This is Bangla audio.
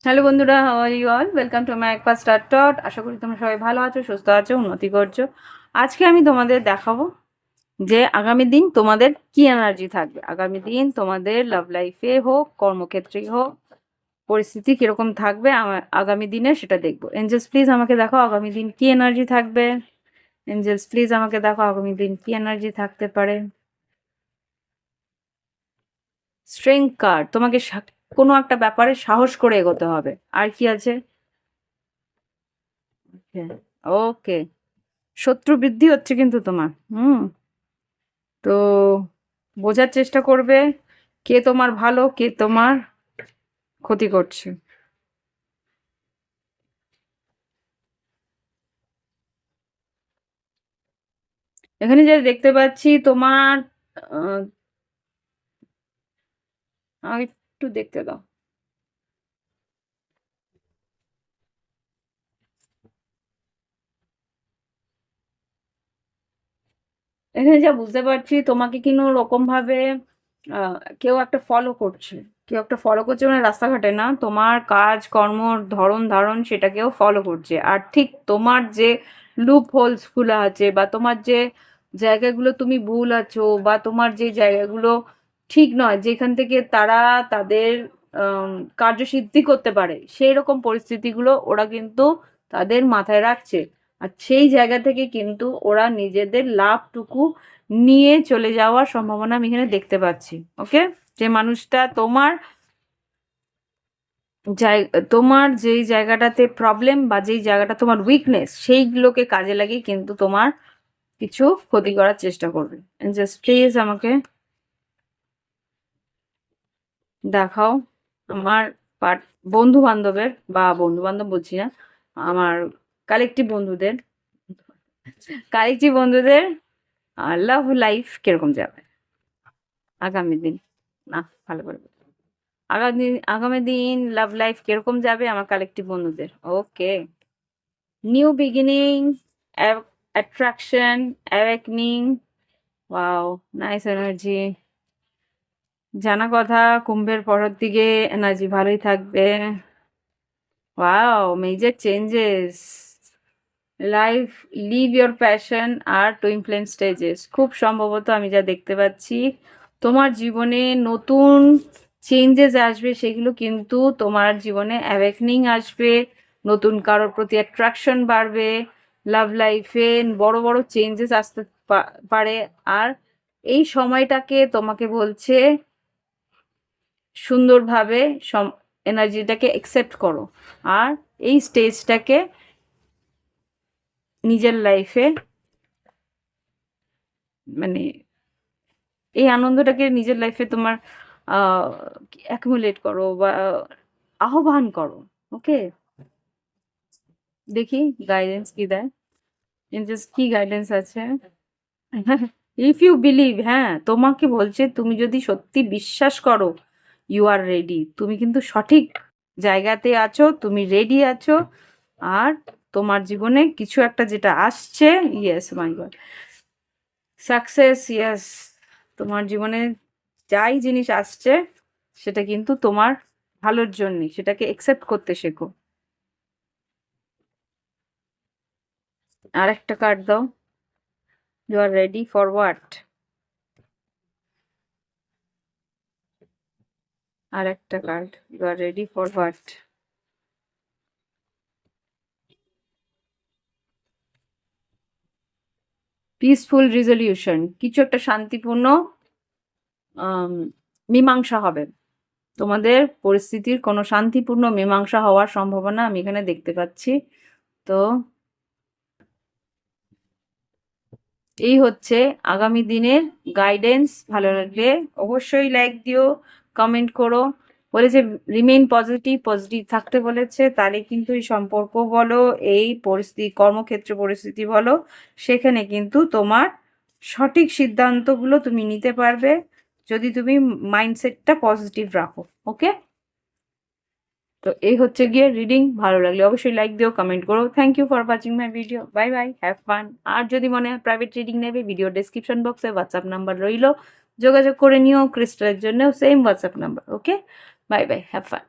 হ্যালো বন্ধুরা, how are you all? Welcome to my একপা স্টার টট। আশা করি তোমরা সবাই ভালো আছো, সুস্থ আছো, উন্নতি করছো। আজকে আমি তোমাদের দেখাবো যে আগামী দিন তোমাদের কি এনার্জি থাকবে। আগামী দিন তোমাদের লাভ লাইফে হোক, কর্মক্ষেত্রেই হোক, পরিস্থিতি কিরকম থাকবে আগামী দিনে সেটা দেখবো। এঞ্জেলস প্লিজ আমাকে দেখো আগামী দিন কি এনার্জি থাকবে। এঞ্জেলস প্লিজ আমাকে দেখো আগামী দিন কি এনার্জি থাকতে পারে। স্ট্রেংথ কার্ড, তোমাকে কোনো একটা ব্যাপারে সাহস করে এগোতে হবে। আর কি আছে? ওকে, শত্রু বৃদ্ধি হচ্ছে কিন্তু তোমার। তো বোঝার চেষ্টা করবে কে তোমার ভালো, কে তোমার ক্ষতি করছে। এখানে যে দেখতে পাচ্ছি তোমার আহ, একটু দেখতে দাও। এখানে যা বুঝতে পারছি তোমাকে কিন্তু ওরকম ভাবে কেউ একটা ফলো করছে। কেউ একটা ফলো করছে মানে রাস্তাঘাটে না, তোমার কাজ কর্ম ধরন ধারণ সেটাকেও ফলো করছে। আর ঠিক তোমার যে লুপ হোলস গুলো আছে বা তোমার যে জায়গাগুলো তুমি ভুল আছো বা তোমার যে জায়গাগুলো ঠিক নয়, যেখান থেকে তারা তাদের আম, কার্যসিদ্ধি করতে পারে, সেই রকম পরিস্থিতিগুলো ওরা কিন্তু তাদের মাথায় রাখছে। আর সেই জায়গা থেকে কিন্তু ওরা নিজেদের লাভটুকু নিয়ে চলে যাওয়ার সম্ভাবনা আমি এখানে দেখতে পাচ্ছি। ওকে, যে মানুষটা তোমার তোমার যেই জায়গাটাতে প্রবলেম বা যেই জায়গাটা তোমার উইকনেস সেইগুলোকে কাজে লাগিয়ে কিন্তু তোমার কিছু ক্ষতি করার চেষ্টা করবে। জাস্ট প্লিজ আমাকে দেখাও আমার বন্ধু বান্ধবের, বা বন্ধু বান্ধব বলছি না, আমার কালেকটিভ বন্ধুদের, লাভ লাইফ কিরকম যাবে আগামী দিন। না, ভালো করে বলো। আগামী দিন লাভ লাইফ কিরকম যাবে আমার কালেকটিভ বন্ধুদের। Okay, new beginning, attraction, awakening. Wow, nice energy. জানা কথা, কুম্ভের পরের দিকে এনার্জি ভালোই থাকবে। Wow, major changes, life, live your passion আর টুইন ফ্লেম স্টেজেস। খুব সম্ভবত আমি যা দেখতে পাচ্ছি তোমার জীবনে নতুন চেঞ্জেস আসবে, সেগুলো কিন্তু তোমার জীবনে অ্যাওয়েকনিং আসবে, নতুন কারোর প্রতি অ্যাট্রাকশন বাড়বে, লাভ লাইফে বড় বড় চেঞ্জেস আসতে পারে। আর এই সময়টাকে তোমাকে বলছে সুন্দরভাবে এনার্জিটাকে অ্যাকসেপ্ট করো, আর এই স্টেজটাকে নিজের লাইফে, মানে এই আনন্দটাকে নিজের লাইফে তোমার অ্যাকুমুলেট করো বা আহ্বান করো। ওকে, দেখি গাইডেন্স কি দেয়। জাস্ট কি গাইডেন্স আছে। ইফ ইউ বিলিভ, হ্যাঁ তোমাকে বলছে তুমি যদি সত্যি বিশ্বাস করো, ইউ আর রেডি, তুমি কিন্তু সঠিক জায়গাতে আছো, তুমি রেডি আছো। আর তোমার জীবনে কিছু একটা যেটা আসছে, yes my god, success, yes, তোমার জীবনে যাই জিনিস আসছে সেটা কিন্তু তোমার ভালোর জন্যই, সেটাকে একসেপ্ট করতে শেখো। আর একটা কার্ড দাও। You are ready for what? আর একটা card, you are ready for what? Peaceful resolution, কিছু একটা শান্তিপূর্ণ আম, মীমাংসা হবে। তোমাদের পরিস্থিতির কোনো শান্তিপূর্ণ মীমাংসা হওয়ার সম্ভাবনা আমি এখানে দেখতে পাচ্ছি। তো এই হচ্ছে আগামী দিনের গাইডেন্স। ভালো লাগলে অবশ্যই লাইক দিও, কমেন্ট করো। বলেছে রিমেইন পজিটিভ, পজিটিভ থাকতে বলেছে। তাহলে কিন্তু এই সম্পর্ক বলো, এই পরিস্থিতি, কর্মক্ষেত্র পরিস্থিতি বলো, সেখানে কিন্তু তোমার সঠিক সিদ্ধান্তগুলো তুমি নিতে পারবে যদি তুমি মাইন্ডসেটটা পজিটিভ রাখো। ওকে, তো এই হচ্ছে গিয়ে রিডিং। ভালো লাগলে অবশ্যই লাইক দিও, কমেন্ট করো। Thank you for watching my video. Bye bye, have fun. আর যদি মনে হয় প্রাইভেট রিডিং নেবে, ভিডিও ডেসক্রিপশন বক্সে হোয়াটসঅ্যাপ নাম্বার রইলো, যোগাযোগ করে নিও। ক্রিস্টালের জন্যও same WhatsApp number. Okay, bye bye, have fun.